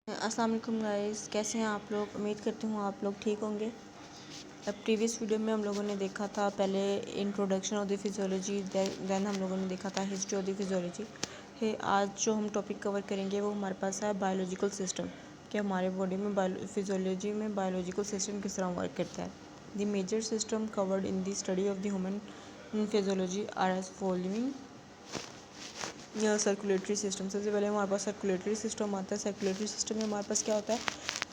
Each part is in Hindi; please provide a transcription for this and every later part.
अस्सलाम वालेकुम गाइस, कैसे हैं आप लोग। उम्मीद करती हूँ आप लोग ठीक होंगे। अब प्रीवियस वीडियो में हम लोगों ने देखा था पहले introduction of the physiology, then हम लोगों ने देखा था हिस्ट्री ऑफ द फिजियोलॉजी है। आज जो हम टॉपिक कवर करेंगे वो हमारे पास है बायोलॉजिकल सिस्टम, कि हमारे बॉडी में फिजियोलॉजी में बायोलॉजिकल सिस्टम किस तरह वर्क करता है। The major system covered in the study of the human physiology are as following. Circulatory system, सबसे पहले हमारे पास सर्कुलेटरी सिस्टम आता है। सर्कुलेटरी सिस्टम में हमारे पास क्या होता है,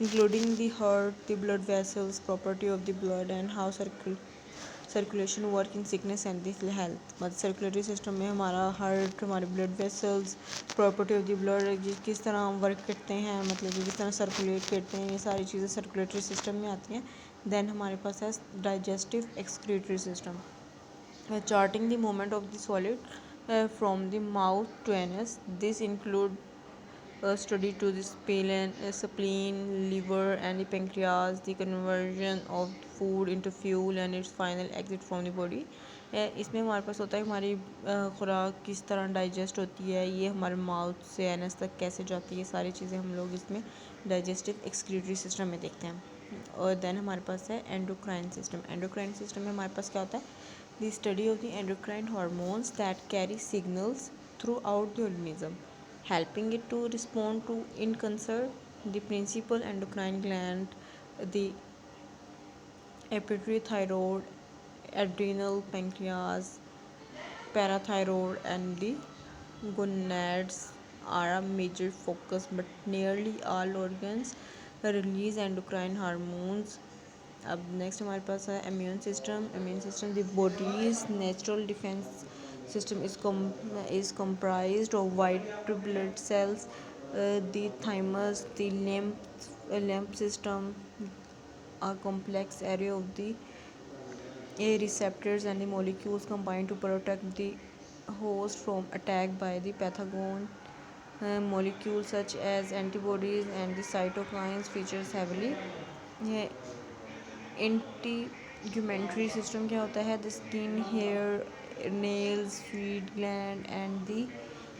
including the heart, the blood vessels, property of the blood and how circulation work in sickness and the health. मतलब सर्कुलेटरी सिस्टम में हमारा हार्ट, हमारे blood vessels, property of the blood किस तरह वर्क करते हैं, मतलब कि किस तरह सर्कुलेट करते हैं, ये सारी चीज़ें सर्कुलेटरी सिस्टम में आती हैं। देन हमारे पास है digestive excretory system, charting the movement of the solid from the mouth to anus. This include study to the spleen, liver and the pancreas, the conversion of food into fuel and its final exit from the body. इसमें हमारे पास होता है हमारी खुराक किस तरह डाइजेस्ट होती है, ये हमारे माउथ से एनस तक कैसे जाती है, सारी चीज़ें हम लोग इसमें डाइजेस्टिव एक्सक्रीटरी सिस्टम में देखते हैं। और देन हमारे पास है एंडोक्राइन सिस्टम। एंडोक्राइन सिस्टम में हमारे पास क्या होता है, the study of the endocrine hormones that carry signals throughout the organism, helping it to respond to in concert. The principal endocrine gland, the pituitary, thyroid, adrenal, pancreas, parathyroid and the gonads are a major focus, but nearly all organs release endocrine hormones. अब नेक्स्ट हमारे पास है immune system. Immune system the bodies natural defence system is comprised of white blood cells, the thymus, the lymph system, a complex array of the receptors and the molecules combine to protect the host from attack by the pathogen. Molecules such as antibodies and the cytokines features heavily. Integumentary system क्या होता है, the skin, hair, nails, feed gland and the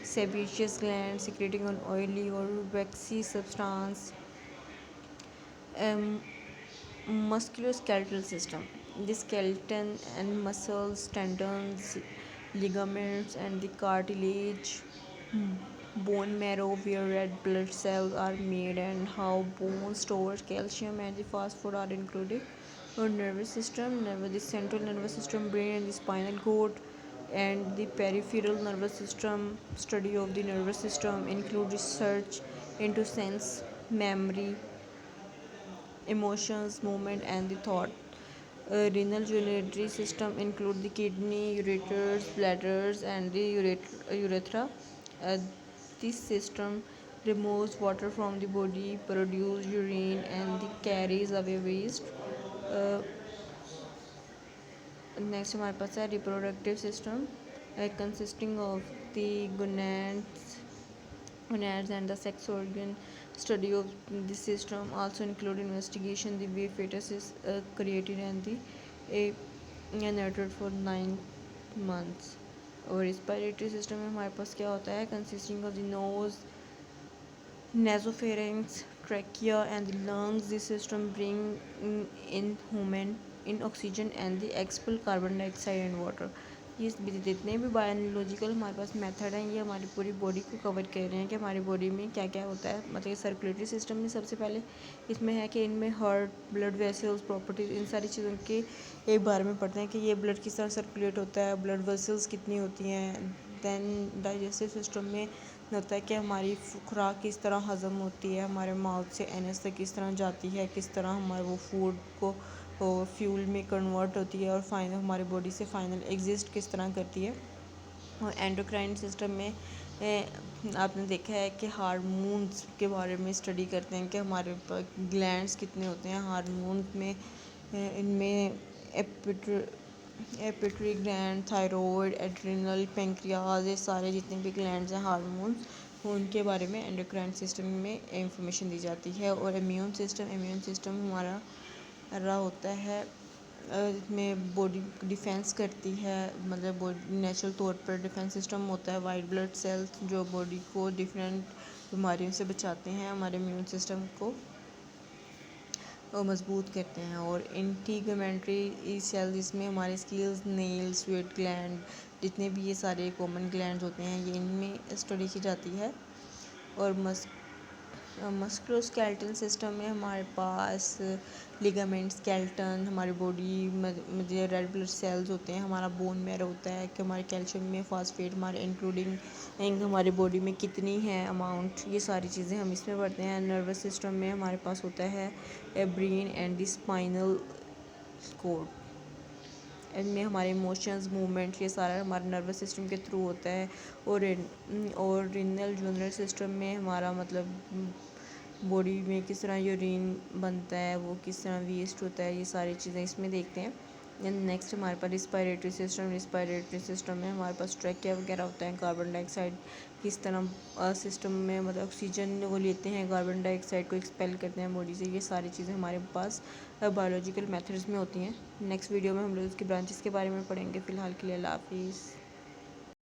sebaceous gland secreting an oily or waxy substance. Musculoskeletal system, the skeleton and muscles, tendons, ligaments and the cartilage. Bone marrow, where red blood cells are made and how bone stores calcium and the phosphorus are included. Or nervous system, the central nervous system, brain and the spinal cord and the peripheral nervous system. Study of the nervous system include research into sense, memory, emotions, movement and the thought. Renal urinary system include the kidney, ureters, bladders and the urethra. Uh, this system removes water from the body, produces urine and the carries away waste. Uh, Next हमारे पास है reproductive system, consisting of the gonads and the sex organ. Study of this system also include investigation the way fetus is created and the nurtured for 9 months. और respiratory system में हमारे पास क्या होता है, consisting of the nose, nasopharynx, trachea and the lungs. This system bring in human in oxygen and the expel carbon dioxide and water. ये जितने भी बायोलॉजिकल हमारे पास मेथड हैं ये हमारी पूरी बॉडी को कवर कर रहे हैं कि हमारी बॉडी में क्या क्या होता है। मतलब सर्कुलेटरी सिस्टम में सबसे पहले इसमें है कि इनमें हार्ट, ब्लड वेसल्स, प्रॉपर्टीज, इन सारी चीज़ों के एक बारे में पढ़ते हैं कि ये ब्लड किस तरह सर्कुलेट होता है, ब्लड वेसल्स कितनी होती हैं। दैन डाइजेस्टिव सिस्टम में होता है कि हमारी खुराक किस तरह हज़म होती है, हमारे माउथ से एनस तक किस तरह जाती है, किस तरह हमारे वो फूड को फ्यूल में कन्वर्ट होती है और फाइनल हमारी बॉडी से फाइनल एग्जिस्ट किस तरह करती है। और एंडोक्राइन सिस्टम में आपने देखा है कि हार्मोन्स के बारे में स्टडी करते हैं कि हमारे ग्लैंड्स कितने होते हैं हार्मोन्स में। इनमें pituitary gland, thyroid, adrenal, pancreas, ये सारे जितने भी ग्लैंड्स हैं हार्मोन्स, उनके बारे में एंडोक्राइन सिस्टम में इंफॉर्मेशन दी जाती है। और इम्यून सिस्टम हमारा रहा होता है, इसमें बॉडी डिफेंस करती है, मतलब बॉडी नेचुरल तौर पर डिफेंस सिस्टम होता है। वाइट ब्लड सेल्स जो बॉडी को डिफरेंट बीमारियों से बचाते हैं, हमारे इम्यून सिस्टम को मजबूत करते हैं। और इंटीगमेंट्री सेल्स, इसमें हमारे स्किल्स, नेल्स, स्वेट ग्लैंड, जितने भी ये सारे कॉमन ग्लैंड्स होते हैं ये इनमें स्टडी की जाती है। और मस्कुलोस्केलेटल सिस्टम में हमारे पास लिगामेंट, स्केलेटन, हमारी बॉडी में रेड ब्लड सेल्स होते हैं, हमारा बोन मैरो होता है कि हमारे कैल्शियम में फॉस्फेट हमारे इंक्लूडिंग हमारे बॉडी में कितनी है अमाउंट, ये सारी चीज़ें हम इसमें पढ़ते हैं। नर्वस सिस्टम में हमारे पास होता है brain and the spinal cord, इनमें हमारे इमोशंस, मूवमेंट, ये सारा हमारे नर्वस सिस्टम के थ्रू होता है। और रिनल जूनरल सिस्टम में हमारा मतलब बॉडी में किस तरह यूरिन बनता है, वो किस तरह वेस्ट होता है, ये सारी चीज़ें इसमें देखते हैं। नेक्स्ट हमारे पास रिस्पायरेटरी सिस्टम में हमारे पास ट्रैकिया वगैरह होता है, कार्बन डाइऑक्साइड किस तरह सिस्टम में मतलब ऑक्सीजन वो लेते हैं, कार्बन डाइऑक्साइड को एक्सपेल करते हैं बॉडी से, ये सारी चीज़ें हमारे पास बायोलॉजिकल मेथड्स में होती हैं। नेक्स्ट वीडियो में हम लोग इसकी ब्रांचेस के बारे में पढ़ेंगे। फ़िलहाल के लिए अल्लाह हाफिज़।